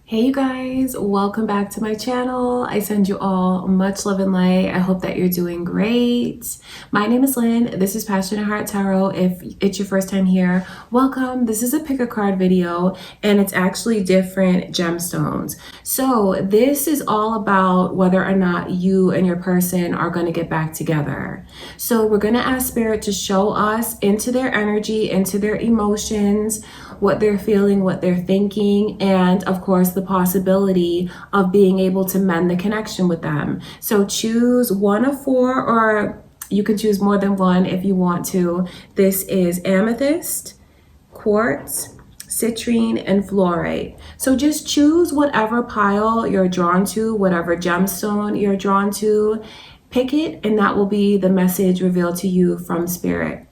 Hey you guys, welcome back to my channel. I send you all much love and light. I hope that you're doing great. My name is Lynn. This is Passionate Heart Tarot. If it's your first time here, welcome. This is a pick a card video and it's actually different gemstones. So this is all about whether or not you and your person are going to get back together. So we're going to ask Spirit to show us into their energy, into their emotions, what they're feeling, what they're thinking, and of course the possibility of being able to mend the connection with them. So choose one of four, or you can choose more than one if you want to. This is Amethyst, Quartz, Citrine, and Fluorite. So just choose whatever pile you're drawn to, whatever gemstone you're drawn to, pick it, and that will be the message revealed to you from Spirit.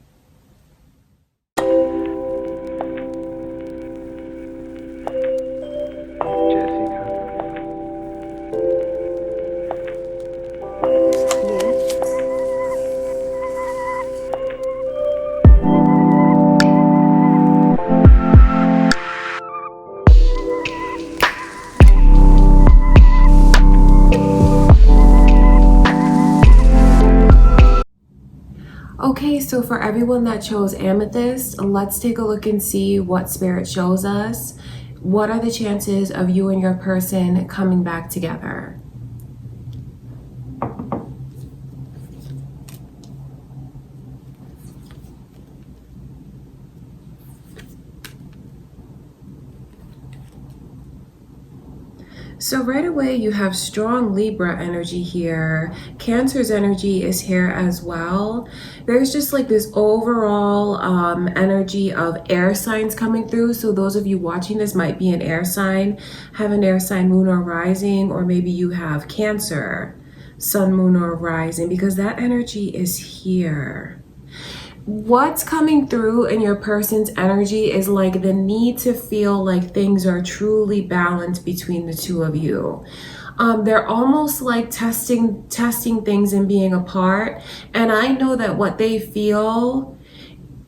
Okay, so for everyone that chose Amethyst, let's take a look and see what Spirit shows us. What are the chances of you and your person coming back together? So right away you have strong Libra energy here. Cancer's energy is here as well. There's just like this overall energy of air signs coming through. So those of you watching this might be an air sign, have an air sign, moon or rising, or maybe you have Cancer, sun, moon or rising, because that energy is here. What's coming through in your person's energy is like the need to feel like things are truly balanced between the two of you. They're almost like testing things and being apart. And I know that what they feel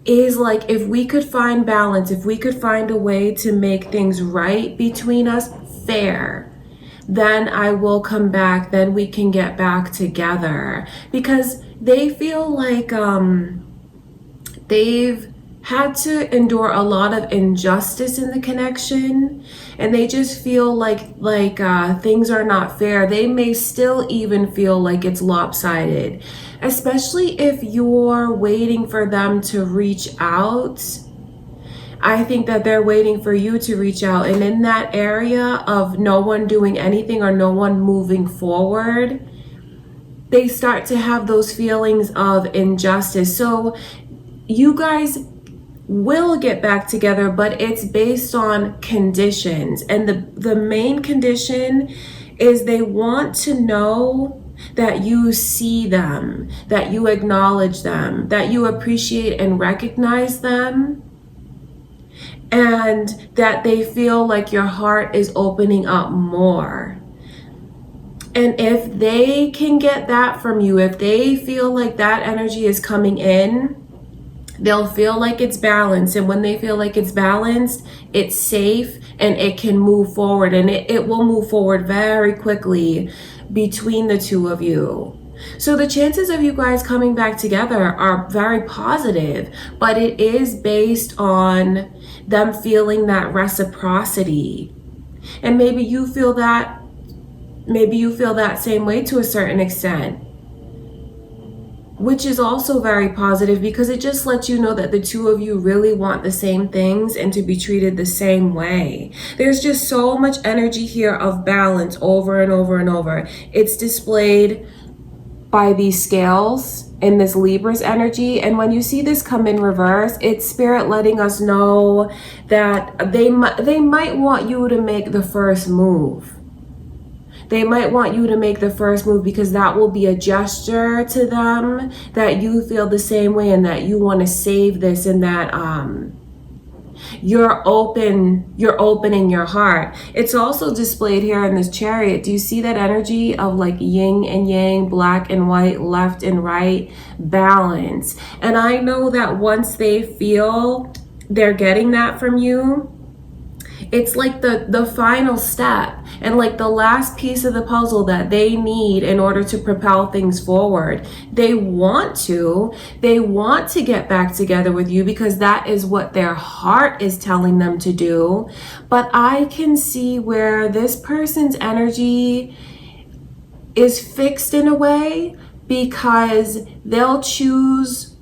is like, if we could find balance, if we could find a way to make things right between us, fair, then I will come back, then we can get back together. Because they feel like they've had to endure a lot of injustice in the connection, and they just feel like things are not fair. They may still even feel like it's lopsided, especially if you're waiting for them to reach out. I think that they're waiting for you to reach out, and in that area of no one doing anything or no one moving forward, they start to have those feelings of injustice. So you guys will get back together, but it's based on conditions. And the main condition is they want to know that you see them, that you acknowledge them, that you appreciate and recognize them, and that they feel like your heart is opening up more. And if they can get that from you, if they feel like that energy is coming in, they'll feel like it's balanced. And when they feel like it's balanced, it's safe and it can move forward. And it will move forward very quickly between the two of you. So the chances of you guys coming back together are very positive, but it is based on them feeling that reciprocity. And maybe you feel that same way to a certain extent, which is also very positive, because it just lets you know that the two of you really want the same things and to be treated the same way. There's just so much energy here of balance over and over and over. It's displayed by these scales in this Libra's energy. And when you see this come in reverse, it's Spirit letting us know that they might want you to make the first move. They might want you to make the first move, because that will be a gesture to them that you feel the same way and that you want to save this, and that you're opening your heart. It's also displayed here in this Chariot. Do you see that energy of like yin and yang, black and white, left and right, balance? And I know that once they feel they're getting that from you, It's like the final step and like the last piece of the puzzle that they need in order to propel things forward. They want to get back together with you because that is what their heart is telling them to do. But I can see where this person's energy is fixed in a way because they'll choose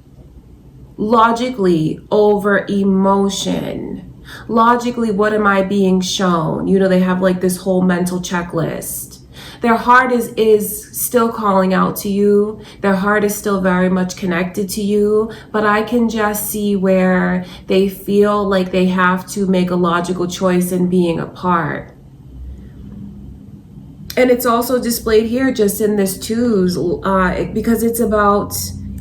logically over emotion. Logically, what am I being shown? You know, they have like this whole mental checklist. Their heart is still calling out to you. Their heart is still very much connected to you, but I can just see where they feel like they have to make a logical choice in being apart. And it's also displayed here just in this twos because it's about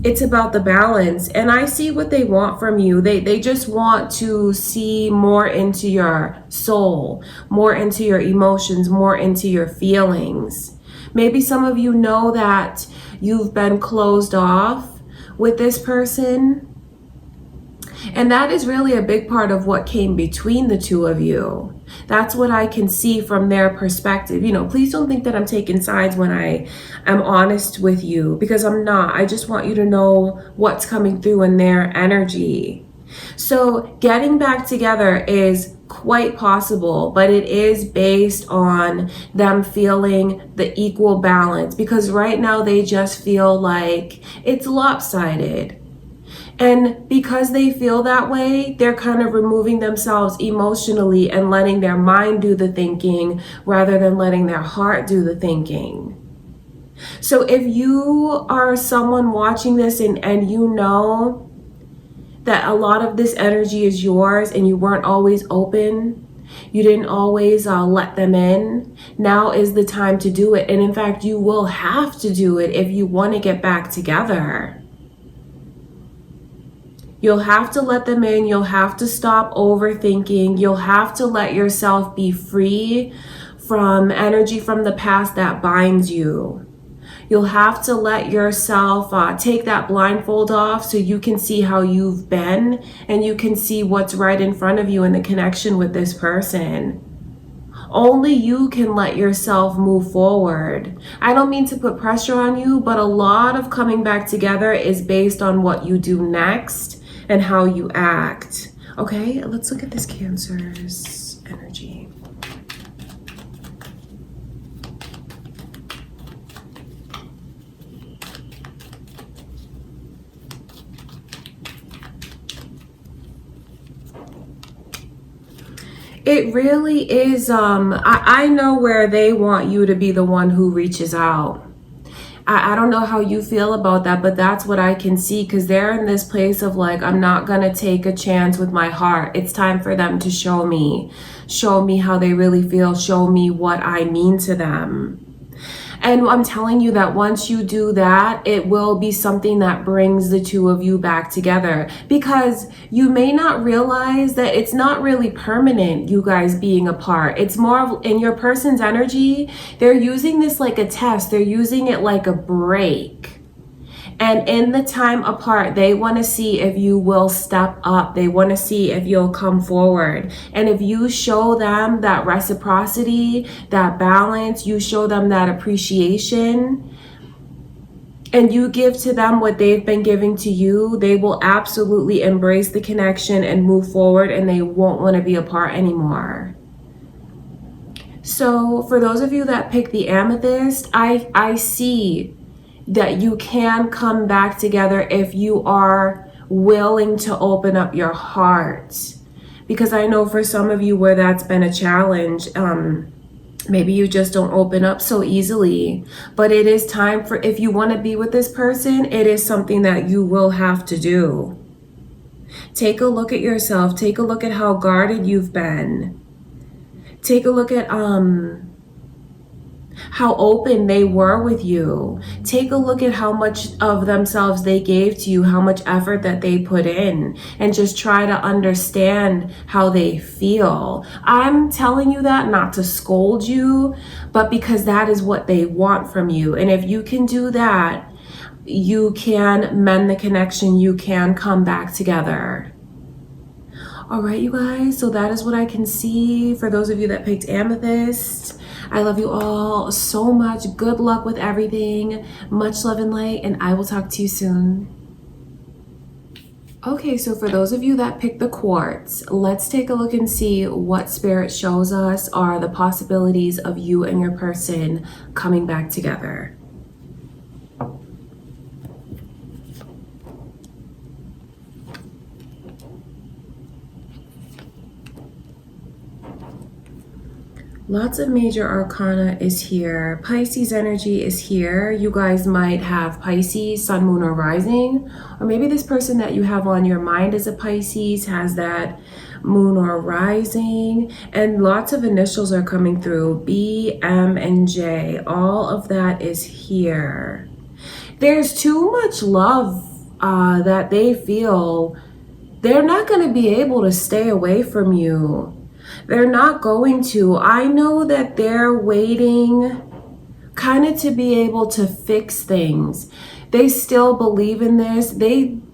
the balance. And I see what they want from you. They just want to see more into your soul, more into your emotions, more into your feelings. Maybe some of you know that you've been closed off with this person. And that is really a big part of what came between the two of you. That's what I can see from their perspective. You know, please don't think that I'm taking sides when I am honest with you, because I'm not. I just want you to know what's coming through in their energy. So getting back together is quite possible, but it is based on them feeling the equal balance, because right now they just feel like it's lopsided. And because they feel that way, they're kind of removing themselves emotionally and letting their mind do the thinking rather than letting their heart do the thinking. So if you are someone watching this and you know that a lot of this energy is yours and you weren't always open, you didn't always let them in, now is the time to do it. And in fact, you will have to do it if you want to get back together. You'll have to let them in. You'll have to stop overthinking. You'll have to let yourself be free from energy from the past that binds you. You'll have to let yourself take that blindfold off so you can see how you've been and you can see what's right in front of you in the connection with this person. Only you can let yourself move forward. I don't mean to put pressure on you, but a lot of coming back together is based on what you do next and how you act. Okay, let's look at this Cancer's energy. It really is, I know where they want you to be the one who reaches out. I don't know how you feel about that, but that's what I can see, because they're in this place of like, I'm not going to take a chance with my heart. It's time for them to show me how they really feel, show me what I mean to them. And I'm telling you that once you do that, it will be something that brings the two of you back together, because you may not realize that it's not really permanent, you guys being apart. It's more of, in your person's energy, they're using this like a test. They're using it like a break. And in the time apart, they want to see if you will step up. They want to see if you'll come forward. And if you show them that reciprocity, that balance, you show them that appreciation, and you give to them what they've been giving to you, they will absolutely embrace the connection and move forward, and they won't want to be apart anymore. So for those of you that pick the Amethyst, I see that you can come back together if you are willing to open up your heart. Because I know for some of you where that's been a challenge, maybe you just don't open up so easily. But it is time for, if you want to be with this person, it is something that you will have to do. Take a look at yourself. Take a look at how guarded you've been. Take a look at how open they were with you. Take a look at how much of themselves they gave to you, how much effort that they put in, and just try to understand how they feel. I'm telling you that not to scold you, but because that is what they want from you. And if you can do that, you can mend the connection. You can come back together. All right, you guys, so that is what I can see for those of you that picked Amethyst. I love you all so much. Good luck with everything. Much love and light, and I will talk to you soon. Okay, so for those of you that picked the quartz, let's take a look and see what spirit shows us are the possibilities of you and your person coming back together. Lots of major arcana is here. Pisces energy is here. You guys might have Pisces, sun, moon, or rising. Or maybe this person that you have on your mind as a Pisces has that moon or rising. And lots of initials are coming through. B, M, and J. All of that is here. There's too much love that they feel. They're not going to be able to stay away from you. They're not going to. I know that they're waiting kind of to be able to fix things. They still believe in this.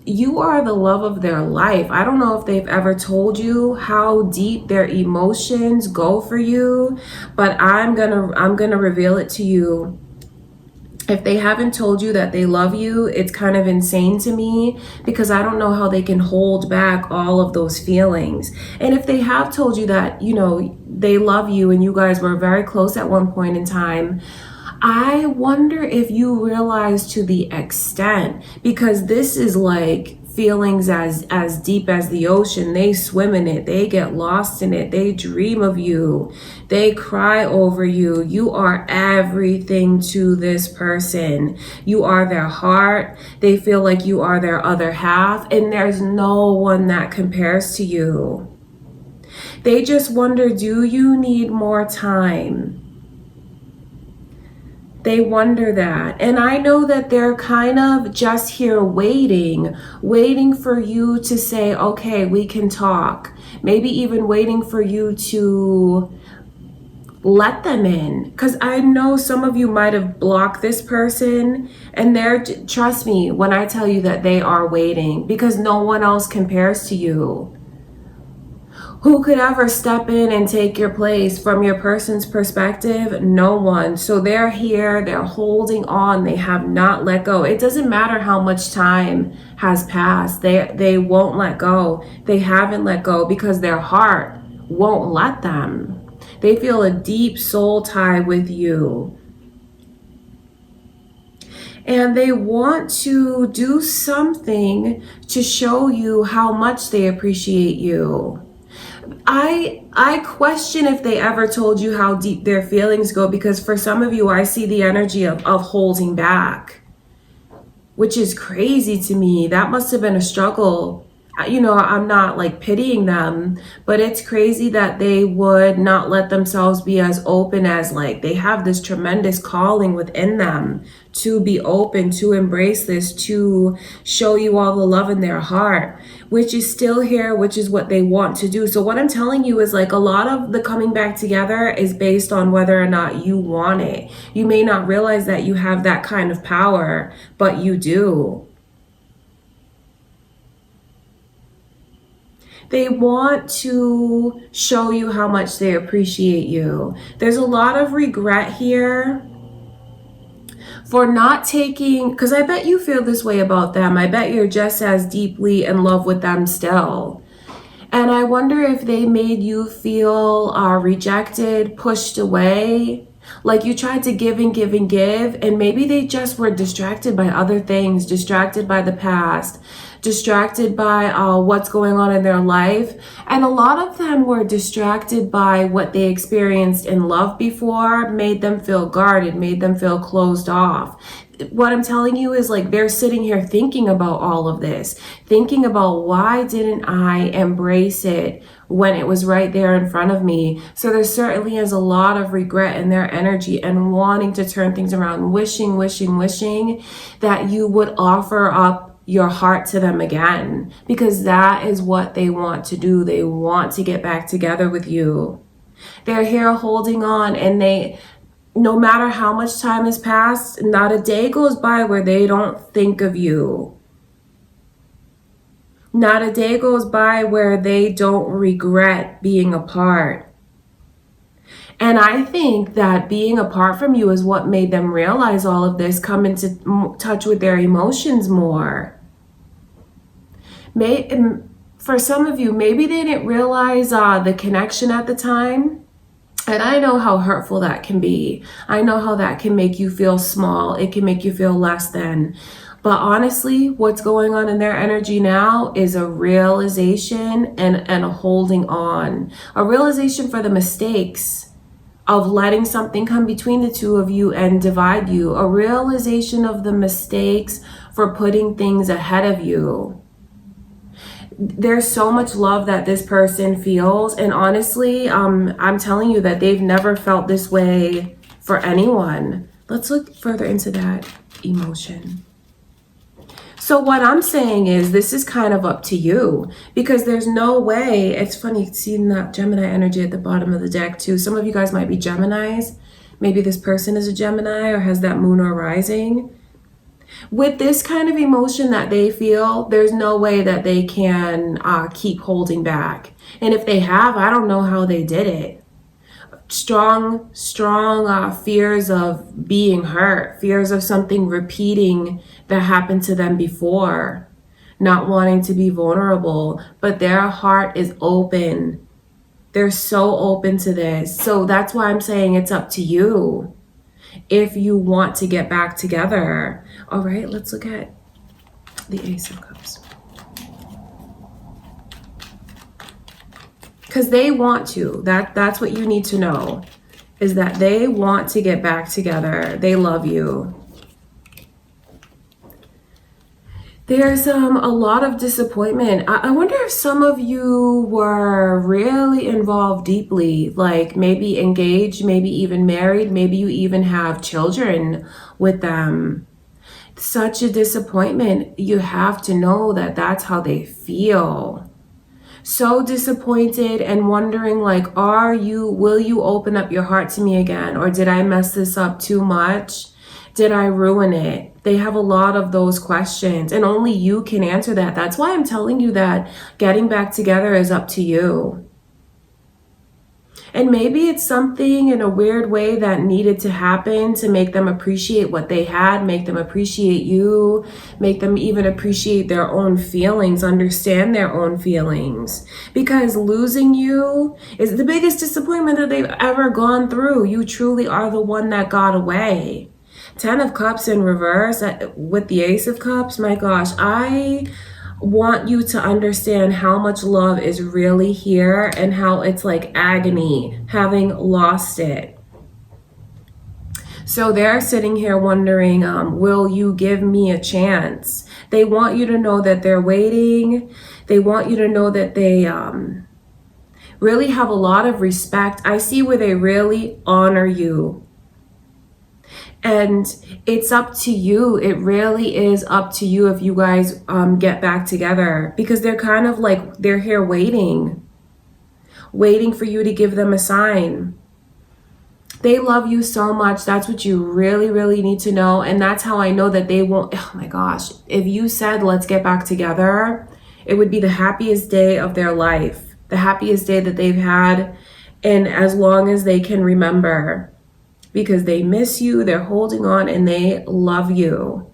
You are the love of their life. I don't know if they've ever told you how deep their emotions go for you, but I'm gonna reveal it to you. If they haven't told you that they love you, it's kind of insane to me because I don't know how they can hold back all of those feelings. And if they have told you that, you know, they love you and you guys were very close at one point in time, I wonder if you realize to the extent, because this is like feelings as deep as the ocean. They swim in it. They get lost in it. They dream of you. They cry over you. You are everything to this person. You are their heart. They feel like you are their other half, and there's no one that compares to you. They just wonder, do you need more time? They wonder that. And I know that they're kind of just here waiting for you to say, okay, we can talk. Maybe even waiting for you to let them in. Because I know some of you might have blocked this person, and trust me when I tell you that they are waiting, because no one else compares to you. Who could ever step in and take your place from your person's perspective? No one. So they're here, they're holding on, they have not let go. It doesn't matter how much time has passed, they won't let go. They haven't let go because their heart won't let them. They feel a deep soul tie with you. And they want to do something to show you how much they appreciate you. I question if they ever told you how deep their feelings go, because for some of you, I see the energy of holding back, which is crazy to me. That must have been a struggle. You know, I'm not like pitying them, but it's crazy that they would not let themselves be as open as, like, they have this tremendous calling within them to be open, to embrace this, to show you all the love in their heart, which is still here, which is what they want to do. So what I'm telling you is, like, a lot of the coming back together is based on whether or not you want it. You may not realize that you have that kind of power, but you do. They want to show you how much they appreciate you. There's a lot of regret here for not taking, because I bet you feel this way about them. I bet you're just as deeply in love with them still. And I wonder if they made you feel rejected, pushed away, like you tried to give and give and give, and maybe they just were distracted by other things, distracted by the past, distracted by what's going on in their life. And a lot of them were distracted by what they experienced in love before, made them feel guarded, made them feel closed off. What I'm telling you is, like, they're sitting here thinking about all of this, thinking about, why didn't I embrace it when it was right there in front of me? So there certainly is a lot of regret in their energy and wanting to turn things around, wishing that you would offer up your heart to them again, because that is what they want to do. They want to get back together with you. They're here holding on, and no matter how much time has passed, not a day goes by where they don't think of you. Not a day goes by where they don't regret being apart. And I think that being apart from you is what made them realize all of this, come into touch with their emotions more. For some of you, maybe they didn't realize the connection at the time. And I know how hurtful that can be. I know how that can make you feel small. It can make you feel less than. But honestly, what's going on in their energy now is a realization and a holding on. A realization for the mistakes of letting something come between the two of you and divide you. A realization of the mistakes for putting things ahead of you. There's so much love that this person feels, and honestly, I'm telling you that they've never felt this way for anyone. Let's look further into that emotion. So what I'm saying is this is kind of up to you, because there's no way. It's funny seeing that Gemini energy at the bottom of the deck too. Some of you guys might be Geminis. Maybe this person is a Gemini or has that moon or rising. With this kind of emotion that they feel, there's no way that they can keep holding back. And if they have, I don't know how they did it. Strong fears of being hurt, fears of something repeating that happened to them before, not wanting to be vulnerable, but their heart is open. They're so open to this. So that's why I'm saying it's up to you if you want to get back together. All right, let's look at the Ace of Cups. Because they want to. That's what you need to know, is that they want to get back together. They love you. There's a lot of disappointment. I wonder if some of you were really involved deeply, like maybe engaged, maybe even married, maybe you even have children with them. Such a disappointment. You have to know that that's how they feel. So disappointed and wondering, like, will you open up your heart to me again? Or did I mess this up too much? Did I ruin it? They have a lot of those questions, and only you can answer that. That's why I'm telling you that getting back together is up to you. And maybe it's something in a weird way that needed to happen to make them appreciate what they had, make them appreciate you, make them even appreciate their own feelings, understand their own feelings. Because losing you is the biggest disappointment that they've ever gone through. You truly are the one that got away. 10 of Cups in reverse with the Ace of Cups. My gosh, I want you to understand how much love is really here and how it's like agony having lost it. So they're sitting here wondering, will you give me a chance? They want you to know that they're waiting. They want you to know that they really have a lot of respect. I see where they really honor you. And it's up to you. It really is up to you if you guys get back together, because they're kind of like, they're here waiting for you to give them a sign. They love you so much. That's what you really, really need to know. And that's how I know that they won't. Oh my gosh. If you said, let's get back together, it would be the happiest day of their life, the happiest day that they've had in as long as they can remember. Because they miss you, they're holding on, and they love you.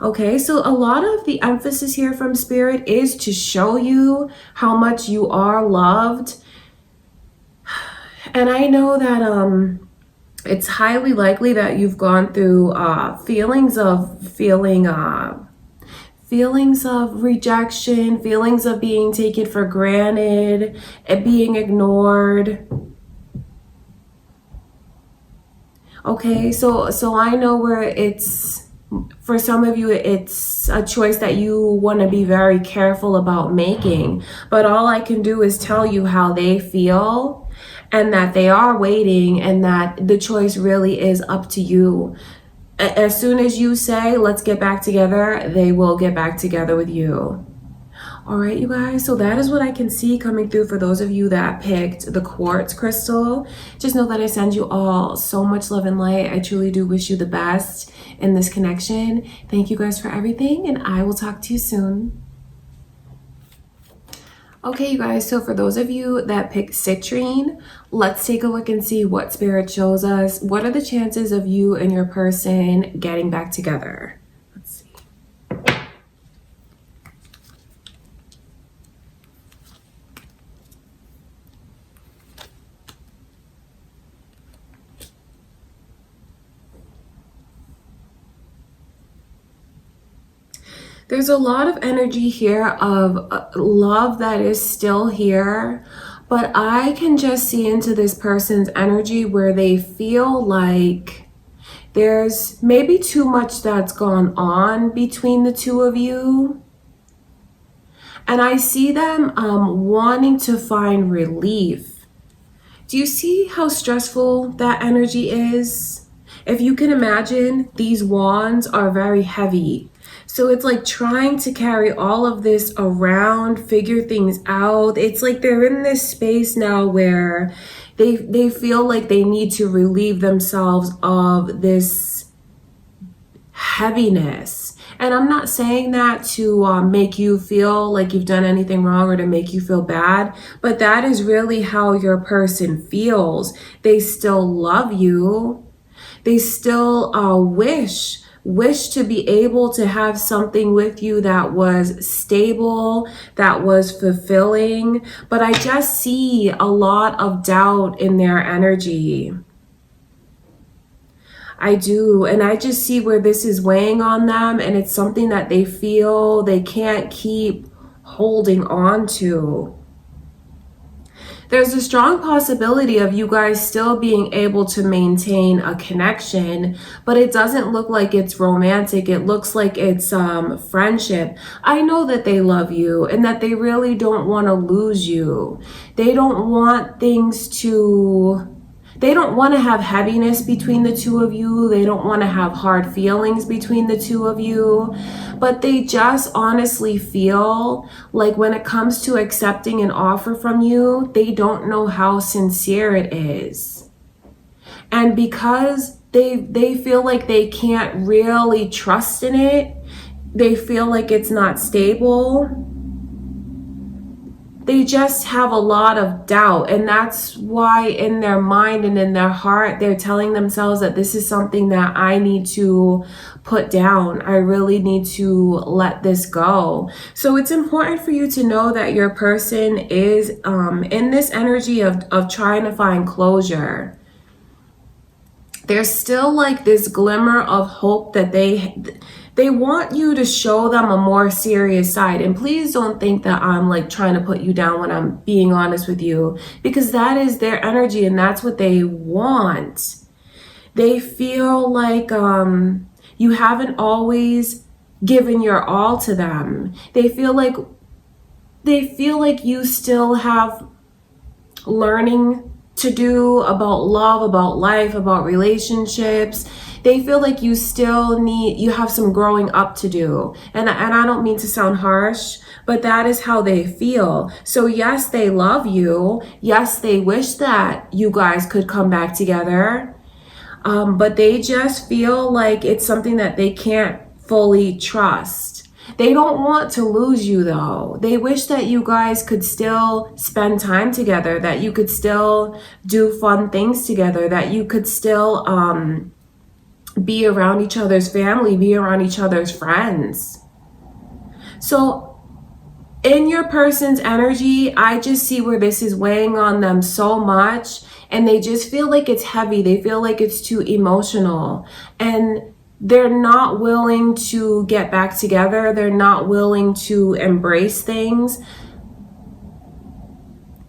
Okay, so a lot of the emphasis here from Spirit is to show you how much you are loved. And I know that it's highly likely that you've gone through feelings of rejection, feelings of being taken for granted, and being ignored. Okay, so I know where it's, for some of you, it's a choice that you want to be very careful about making. But all I can do is tell you how they feel, and that they are waiting, and that the choice really is up to you. As soon as you say, let's get back together, they will get back together with you. All right, you guys, so that is what I can see coming through for those of you that picked the quartz crystal. Just know that I send you all so much love and light. I truly do wish you the best in this connection. Thank you guys for everything, and I will talk to you soon. Okay, you guys, so for those of you that picked Citrine, let's take a look and see what Spirit shows us. What are the chances of you and your person getting back together? Let's see. There's a lot of energy here of love that is still here, but I can just see into this person's energy where they feel like there's maybe too much that's gone on between the two of you. And I see them wanting to find relief. Do you see how stressful that energy is? If you can imagine, these wands are very heavy. So it's like trying to carry all of this around, figure things out. It's like they're in this space now where they feel like they need to relieve themselves of this heaviness. And I'm not saying that to make you feel like you've done anything wrong or to make you feel bad, but that is really how your person feels. They still love you. They still wish to be able to have something with you that was stable, that was fulfilling. But I just see a lot of doubt in their energy. I do. And I just see where this is weighing on them, and it's something that they feel they can't keep holding on to. There's a strong possibility of you guys still being able to maintain a connection, but it doesn't look like it's romantic. It looks like it's friendship. I know that they love you and that they really don't want to lose you. They don't want they don't want to have heaviness between the two of you. They don't want to have hard feelings between the two of you. But they just honestly feel like when it comes to accepting an offer from you, they don't know how sincere it is. And because they feel like they can't really trust in it, they feel like it's not stable. They just have a lot of doubt, and that's why in their mind and in their heart they're telling themselves that this is something that I need to put down. I really need to let this go. So it's important for you to know that your person is in this energy of trying to find closure. There's still like this glimmer of hope that they want you to show them a more serious side. And please don't think that I'm like trying to put you down when I'm being honest with you, because that is their energy and that's what they want. They feel like you haven't always given your all to them. They feel like you still have learning to do about love, about life, about relationships. They feel like you have some growing up to do. And I don't mean to sound harsh, but that is how they feel. So yes, they love you. Yes, they wish that you guys could come back together. But they just feel like it's something that they can't fully trust. They don't want to lose you though. They wish that you guys could still spend time together, that you could still do fun things together, that you could still be around each other's family, be around each other's friends. So in your person's energy, I just see where this is weighing on them so much, and they just feel like it's heavy. They feel like it's too emotional, and they're not willing to get back together. They're not willing to embrace things.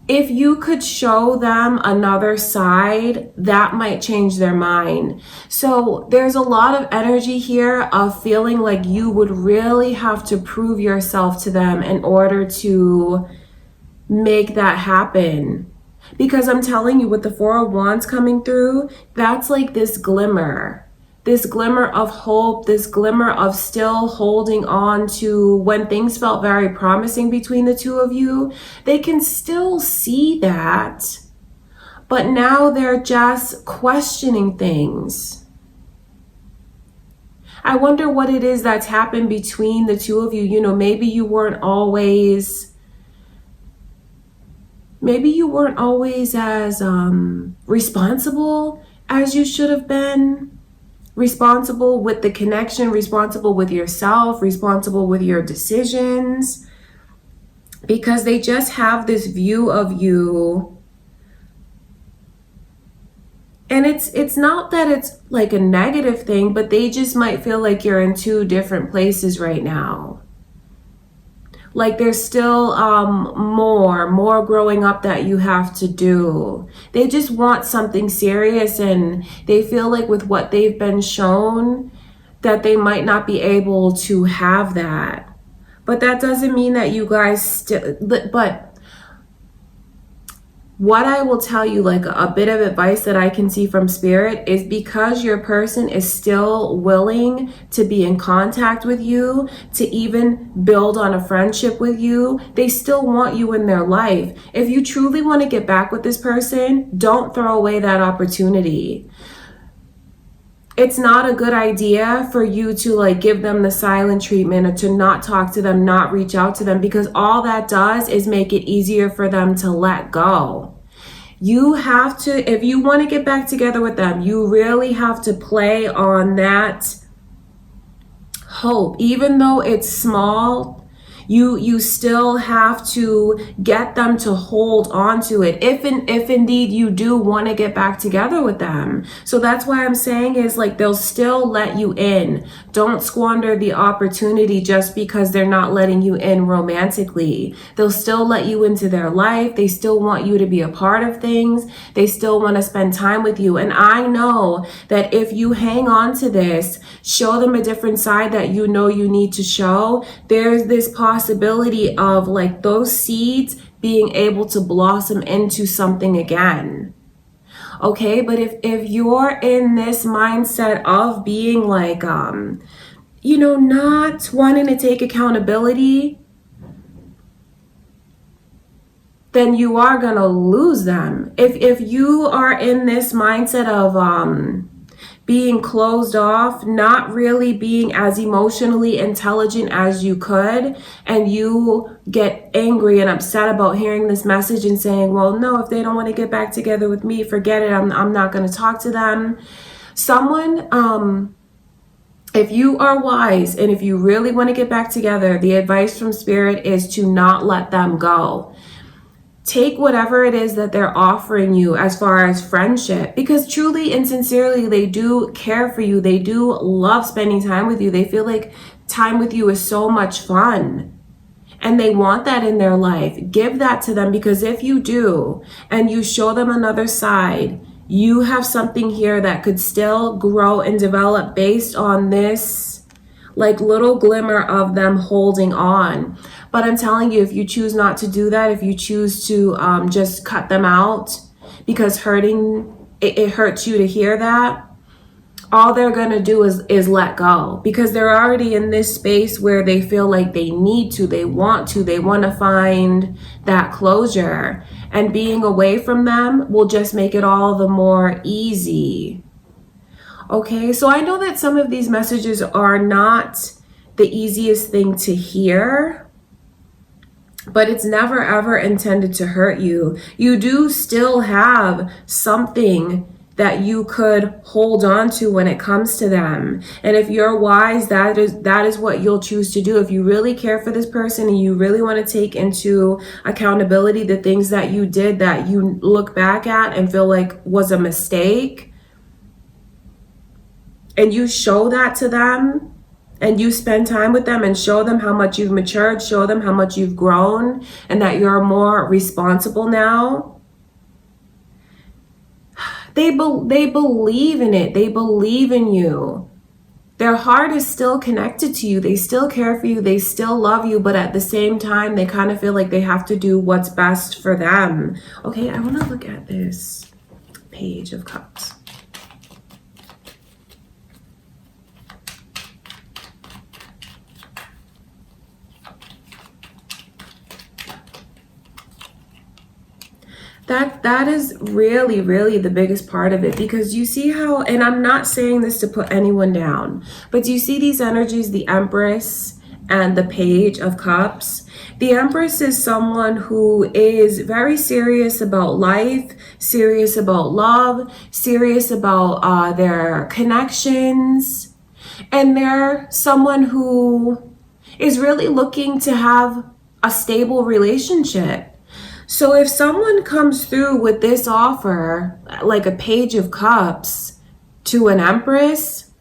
If you could show them another side, that might change their mind. So there's a lot of energy here of feeling like you would really have to prove yourself to them in order to make that happen. Because I'm telling you, with the Four of Wands coming through, that's like this glimmer of hope, this glimmer of still holding on to when things felt very promising between the two of you. They can still see that, but now they're just questioning things. I wonder what it is that's happened between the two of you. You know, maybe you weren't always maybe you weren't always as responsible as you should have been. Responsible with the connection, responsible with yourself, responsible with your decisions. Because they just have this view of you. And it's not that it's like a negative thing, but they just might feel like you're in two different places right now. Like there's still more growing up that you have to do. They just want something serious, and they feel like with what they've been shown that they might not be able to have that. But that doesn't mean that you guys still, but what I will tell you, like a bit of advice that I can see from spirit, is because your person is still willing to be in contact with you, to even build on a friendship with you, they still want you in their life. If you truly want to get back with this person, don't throw away that opportunity. It's not a good idea for you to like give them the silent treatment or to not talk to them, not reach out to them, because all that does is make it easier for them to let go. You have to, if you want to get back together with them, you really have to play on that hope. Even though it's small, you still have to get them to hold on to it if indeed you do want to get back together with them. So that's why I'm saying is like they'll still let you in. Don't squander the opportunity just because they're not letting you in romantically. They'll still let you into their life. They still want you to be a part of things. They still want to spend time with you. And I know that if you hang on to this, show them a different side that you know you need to show, there's this possibility of like those seeds being able to blossom into something again. Okay, but if you're in this mindset of being like not wanting to take accountability, then you are gonna lose them. If you are in this mindset of being closed off, not really being as emotionally intelligent as you could, and you get angry and upset about hearing this message and saying, well, no, if they don't want to get back together with me, forget it, I'm not going to talk to them. If you are wise and if you really want to get back together, the advice from spirit is to not let them go. Take whatever it is that they're offering you as far as friendship, because truly and sincerely, they do care for you. They do love spending time with you. They feel like time with you is so much fun and they want that in their life. Give that to them, because if you do and you show them another side, you have something here that could still grow and develop based on this like little glimmer of them holding on. But I'm telling you, if you choose not to do that, if you choose to just cut them out because it hurts you to hear that, all they're going to do is let go, because they're already in this space where they feel like they need to, they want to find that closure, and being away from them will just make it all the more easy. Okay, so I know that some of these messages are not the easiest thing to hear, but it's never ever intended to hurt you. You do still have something that you could hold on to when it comes to them. And if you're wise, that is what you'll choose to do. If you really care for this person and you really want to take into accountability the things that you did that you look back at and feel like was a mistake, and you show that to them, and you spend time with them and show them how much you've matured, show them how much you've grown, and that you're more responsible now, they believe in it. They believe in you. Their heart is still connected to you. They still care for you. They still love you. But at the same time, they kind of feel like they have to do what's best for them. Okay, I want to look at this Page of Cups. That is really, really the biggest part of it, because you see how, and I'm not saying this to put anyone down, but do you see these energies, the Empress and the Page of Cups. The Empress is someone who is very serious about life, serious about love, serious about their connections. And they're someone who is really looking to have a stable relationship. So if someone comes through with this offer, like a Page of Cups to an Empress,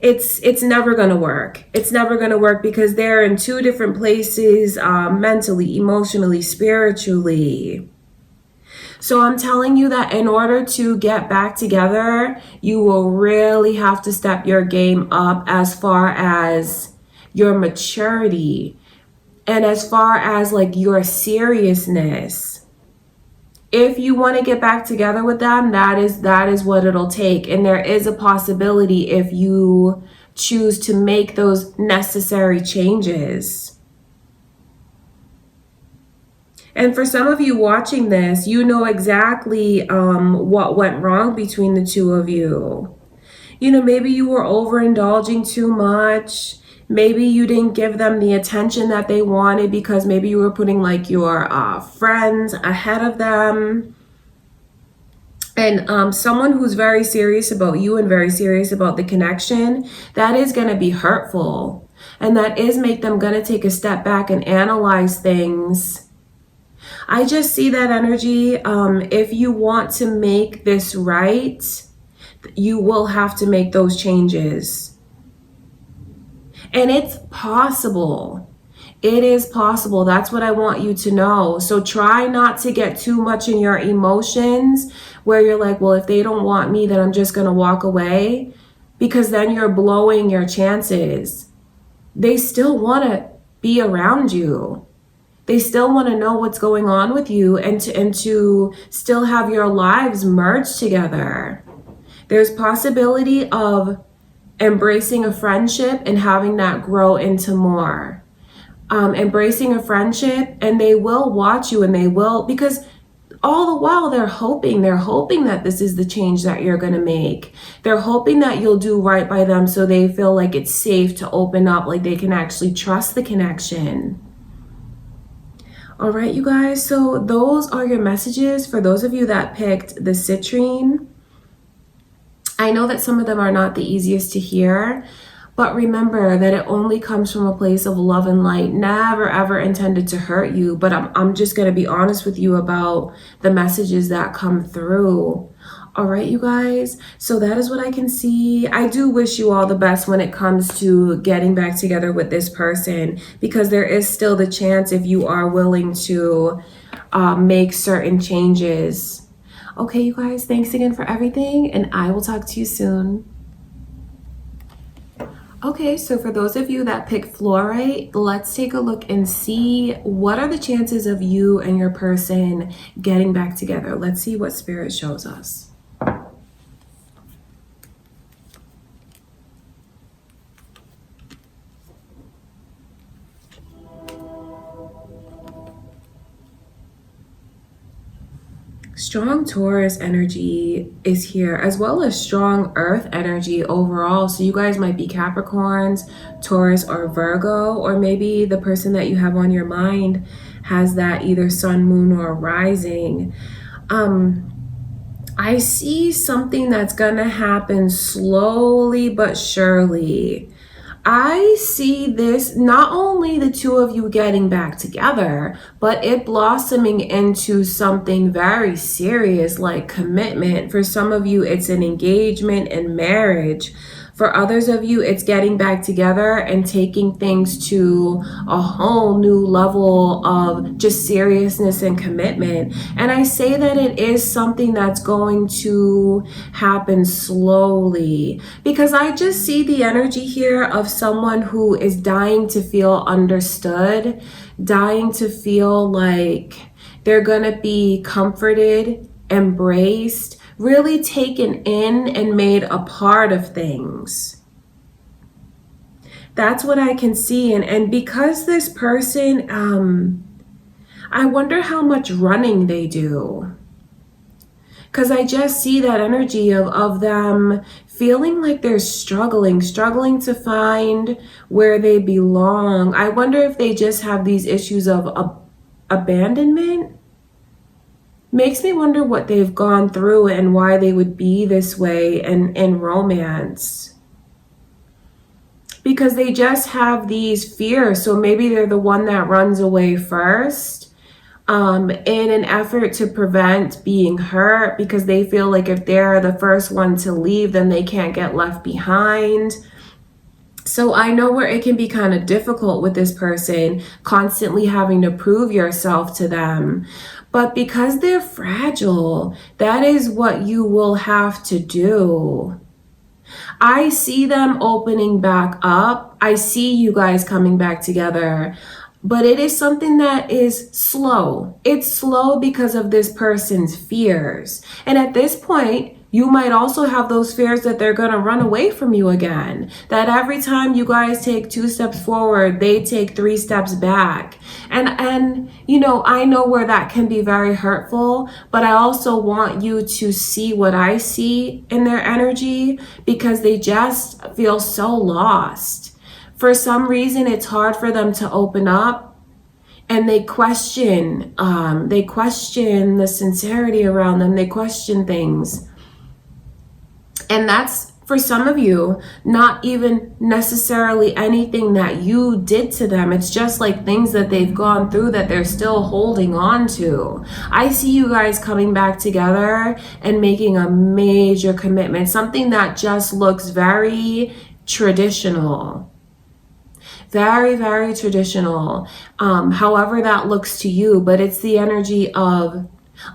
it's never going to work. It's never going to work because they're in two different places, mentally, emotionally, spiritually. So I'm telling you that in order to get back together, you will really have to step your game up as far as your maturity and as far as like your seriousness. If you want to get back together with them, that is what it'll take. And there is a possibility if you choose to make those necessary changes. And for some of you watching this, you know exactly what went wrong between the two of you. You know, maybe you were overindulging too much. Maybe you didn't give them the attention that they wanted because maybe you were putting like your friends ahead of them. And someone who's very serious about you and very serious about the connection, that is going to be hurtful. And that is make them going to take a step back and analyze things. I just see that energy. If you want to make this right, you will have to make those changes. And it's possible. It is possible. That's what I want you to know. So try not to get too much in your emotions where you're like, well, if they don't want me, then I'm just going to walk away, because then you're blowing your chances. They still want to be around you. They still want to know what's going on with you and to still have your lives merged together. There's possibility of embracing a friendship and having that grow into more. Embracing a friendship, and they will watch you, and they will, because all the while they're hoping that this is the change that you're going to make. They're hoping that you'll do right by them so they feel like it's safe to open up, like they can actually trust the connection. All right, you guys, so those are your messages for those of you that picked the Citrine. I know that some of them are not the easiest to hear, but remember that it only comes from a place of love and light, never ever intended to hurt you. But I'm just going to be honest with you about the messages that come through. All right, you guys, so that is what I can see. I do wish you all the best when it comes to getting back together with this person, because there is still the chance if you are willing to make certain changes. Okay, you guys, thanks again for everything, and I will talk to you soon. Okay, so for those of you that pick Fluorite, let's take a look and see what are the chances of you and your person getting back together. Let's see what Spirit shows us. Strong Taurus energy is here, as well as strong Earth energy overall. So you guys might be Capricorns, Taurus, or Virgo, or maybe the person that you have on your mind has that either sun, moon, or rising. I see something that's gonna happen slowly but surely. I see this, not only the two of you getting back together, but it blossoming into something very serious like commitment. For some of you, it's an engagement and marriage. For others of you, it's getting back together and taking things to a whole new level of just seriousness and commitment. And I say that it is something that's going to happen slowly, because I just see the energy here of someone who is dying to feel understood, dying to feel like they're gonna be comforted, embraced, really taken in and made a part of things. That's what I can see. And because this person, I wonder how much running they do. Because I just see that energy of them feeling like they're struggling to find where they belong. I wonder if they just have these issues of abandonment. Makes me wonder what they've gone through and why they would be this way in romance. Because they just have these fears. So maybe they're the one that runs away first. In an effort to prevent being hurt, because they feel like if they're the first one to leave, then they can't get left behind. So I know where it can be kind of difficult with this person, constantly having to prove yourself to them. But because they're fragile, that is what you will have to do. I see them opening back up. I see you guys coming back together. But it is something that is slow. It's slow because of this person's fears. And at this point, you might also have those fears that they're going to run away from you again. That every time you guys take 2 steps forward, they take 3 steps back. And you know, I know where that can be very hurtful, but I also want you to see what I see in their energy, because they just feel so lost. For some reason, it's hard for them to open up, and they question the sincerity around them. They question things. And that's, for some of you, not even necessarily anything that you did to them. It's just like things that they've gone through that they're still holding on to. I see you guys coming back together and making a major commitment, something that just looks very traditional. Very, very traditional, however that looks to you, but it's the energy of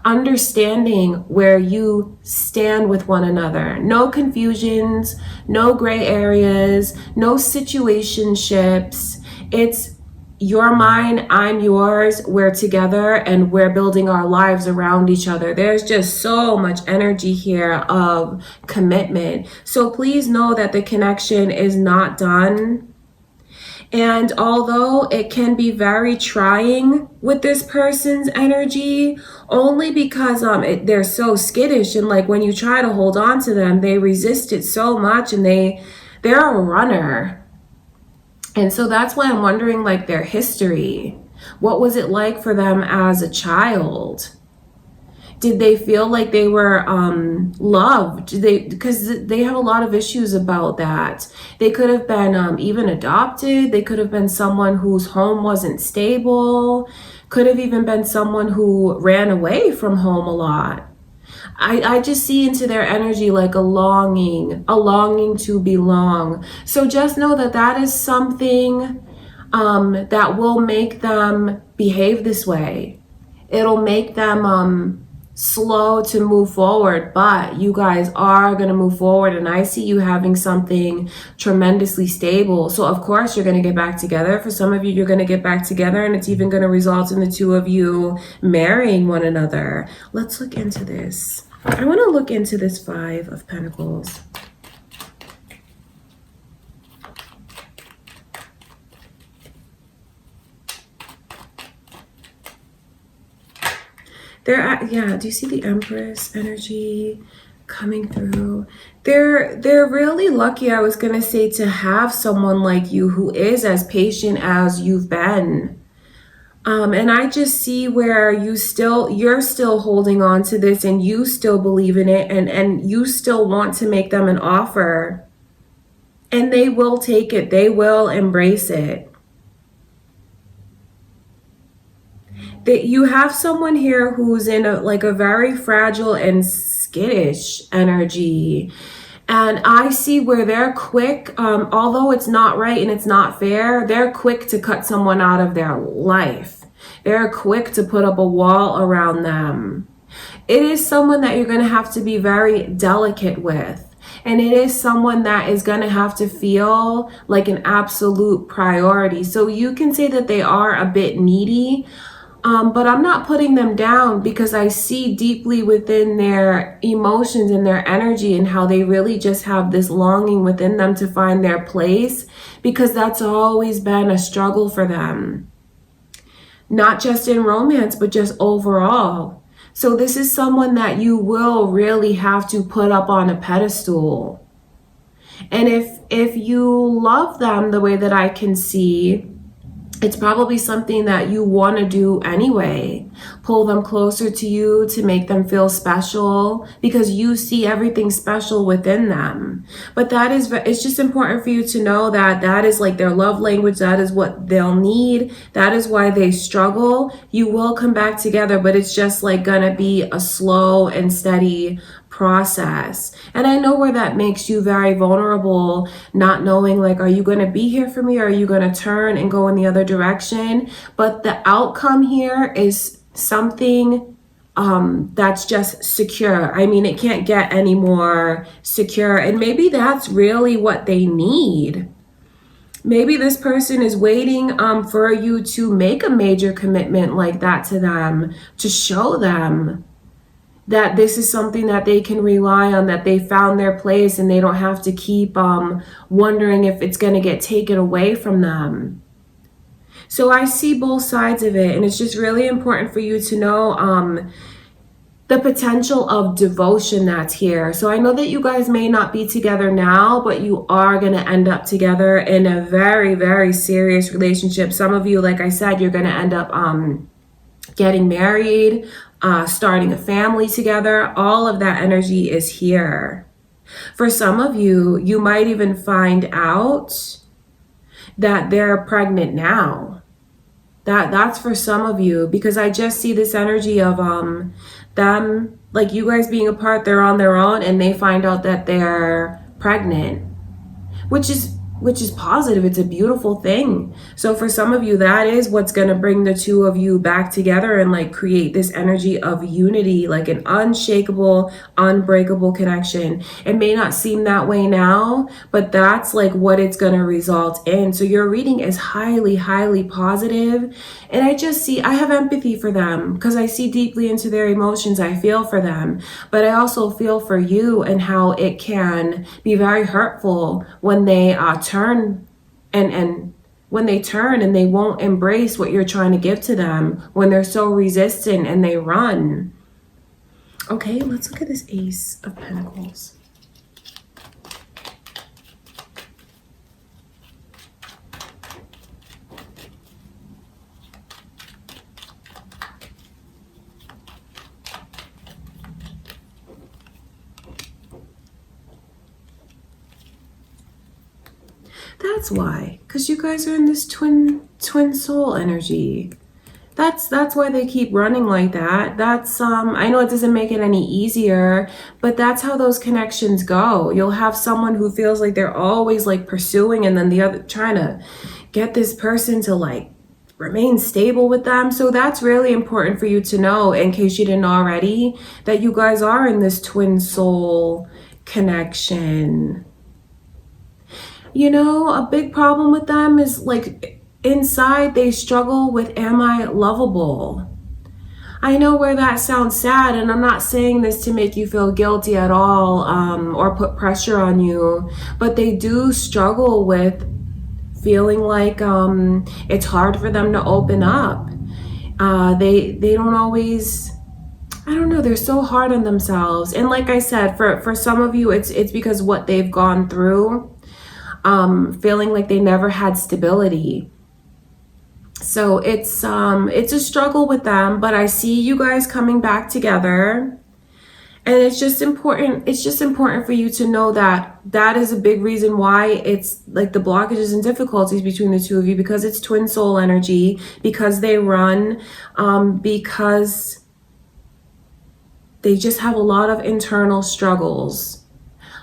understanding where you stand with one another. No confusions, no gray areas, no situationships. It's you're mine, I'm yours, we're together, and we're building our lives around each other. There's just so much energy here of commitment. So please know that the connection is not done. And although it can be very trying with this person's energy, only because they're so skittish, and like when you try to hold on to them, they resist it so much, and they're a runner. And so that's why I'm wondering, like, their history. What was it like for them as a child? Did they feel like they were loved? Because they have a lot of issues about that. They could have been even adopted. They could have been someone whose home wasn't stable. Could have even been someone who ran away from home a lot. I just see into their energy like a longing to belong. So just know that that is something that will make them behave this way. It'll make them slow to move forward, but you guys are going to move forward, and I see you having something tremendously stable. So of course you're going to get back together. For some of you, you're going to get back together, and it's even going to result in the two of you marrying one another. Let's look into this. I want to look into this 5 of Pentacles. Yeah, do you see the Empress energy coming through? They're really lucky, I was going to say, to have someone like you who is as patient as you've been. And I just see where you're still holding on to this, and you still believe in it, and you still want to make them an offer. And they will take it. They will embrace it. That you have someone here who's in a very fragile and skittish energy. And I see where they're quick, although it's not right and it's not fair, they're quick to cut someone out of their life. They're quick to put up a wall around them. It is someone that you're going to have to be very delicate with. And it is someone that is going to have to feel like an absolute priority. So you can say that they are a bit needy, but I'm not putting them down, because I see deeply within their emotions and their energy and how they really just have this longing within them to find their place, because that's always been a struggle for them. Not just in romance, but just overall. So this is someone that you will really have to put up on a pedestal. And if you love them the way that I can see, it's probably something that you want to do anyway. Pull them closer to you to make them feel special because you see everything special within them. But it's just important for you to know that that is like their love language. That is what they'll need. That is why they struggle. You will come back together, but it's just like gonna be a slow and steady process. And I know where that makes you very vulnerable, not knowing like, are you going to be here for me? Or are you going to turn and go in the other direction? But the outcome here is something that's just secure. I mean, it can't get any more secure. And maybe that's really what they need. Maybe this person is waiting for you to make a major commitment like that to them, to show them that this is something that they can rely on, that they found their place and they don't have to keep wondering if it's going to get taken away from them. So I see both sides of it, and it's just really important for you to know the potential of devotion that's here. So I know that you guys may not be together now, but you are going to end up together in a very, very serious relationship. Some of you, like I said, you're going to end up getting married, starting a family together. All of that energy is here. For some of you, you might even find out that they're pregnant now. That's for some of you, because I just see this energy of them, like you guys being apart, they're on their own and they find out that they're pregnant, which is positive. It's a beautiful thing. So for some of you, that is what's going to bring the two of you back together and like create this energy of unity, like an unshakable, unbreakable connection. It may not seem that way now, but that's like what it's going to result in. So your reading is highly, highly positive. And I have empathy for them because I see deeply into their emotions. I feel for them, but I also feel for you and how it can be very hurtful when they turn and when they turn and they won't embrace what you're trying to give to them, when they're so resistant and they run. Okay, let's look at this Ace of Pentacles. That's why, because you guys are in this twin soul energy. That's why they keep running like that. That's I know it doesn't make it any easier, but that's how those connections go. You'll have someone who feels like they're always like pursuing, and then the other trying to get this person to like remain stable with them. So that's really important for you to know, in case you didn't already, that you guys are in this twin soul connection. You know, a big problem with them is like inside they struggle with, am I lovable? I know where that sounds sad, and I'm not saying this to make you feel guilty at all or put pressure on you, but they do struggle with feeling like it's hard for them to open up. They don't always, I don't know, they're so hard on themselves. And like I said, for some of you, it's because what they've gone through. Feeling like they never had stability. So it's a struggle with them, but I see you guys coming back together. And it's just important for you to know that that is a big reason why it's like the blockages and difficulties between the two of you, because it's twin soul energy, because they run, because they just have a lot of internal struggles.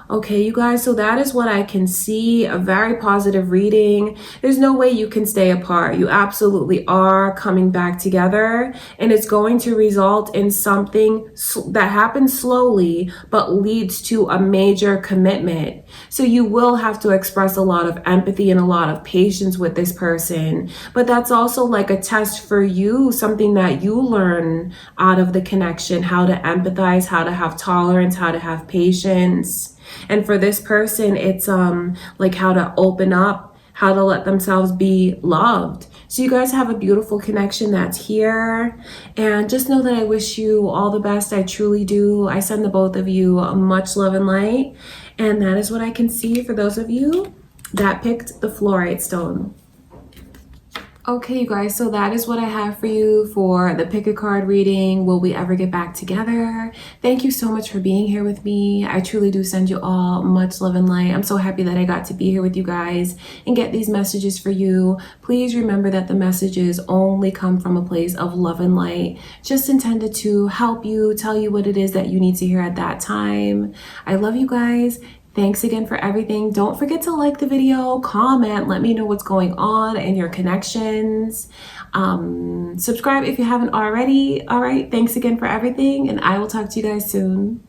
Okay, you guys, so that is what I can see, a very positive reading. There's no way you can stay apart. You absolutely are coming back together, and it's going to result in something that happens slowly, but leads to a major commitment. So you will have to express a lot of empathy and a lot of patience with this person, but that's also like a test for you, something that you learn out of the connection, how to empathize, how to have tolerance, how to have patience. And for this person, it's like how to open up, how to let themselves be loved. So you guys have a beautiful connection that's here. And just know that I wish you all the best. I truly do. I send the both of you much love and light. And that is what I can see for those of you that picked the fluorite stone. Okay, you guys, so that is what I have for you for the pick a card reading. Will we ever get back together? Thank you so much for being here with me. I truly do send you all much love and light. I'm so happy that I got to be here with you guys and get these messages for you. Please remember that the messages only come from a place of love and light, just intended to help you, tell you what it is that you need to hear at that time. I love you guys. Thanks again for everything. Don't forget to like the video, comment, let me know what's going on and your connections. Subscribe if you haven't already. All right, thanks again for everything, and I will talk to you guys soon.